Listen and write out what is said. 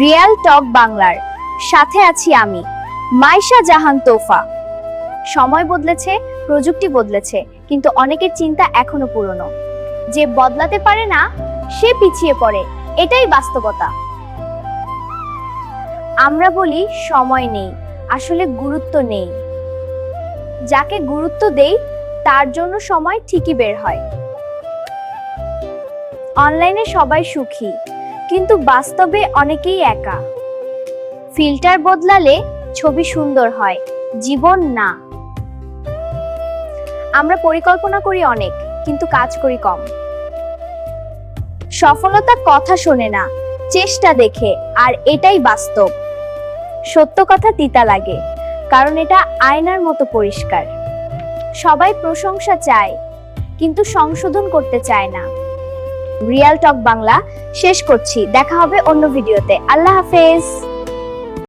Real টক বাংলার সাথে আছি আমি, মাইশা জাহান তোফা। সময় বদলেছে, প্রযুক্তি বদলেছে, কিন্তু অনেকের চিন্তা এখনো পুরনো। যে বদলাতে পারে না সে পিছিয়ে পড়ে, এটাই বাস্তবতা। আমরা বলি সময় নেই, আসলে গুরুত্ব নেই। যাকে গুরুত্ব দেই তার জন্য সময় ঠিকই বের হয়। অনলাইনে সবাই সুখী, কিন্তু বাস্তবে অনেকেই একা। ফিল্টার বদলালে ছবি সুন্দর হয়, জীবন না। আমরা পরিকল্পনা করি অনেক, কিন্তু কাজ করি কম। সফলতা কথা শোনে না, চেষ্টা দেখে, আর এটাই বাস্তব। সত্য কথা তিতা লাগে, কারণ এটা আয়নার মতো পরিষ্কার। সবাই প্রশংসা চায়, কিন্তু সংশোধন করতে চায় না। রিয়াল টক বাংলা শেষ করছি, দেখা হবে অন্য ভিডিওতে। আল্লাহ হাফেজ।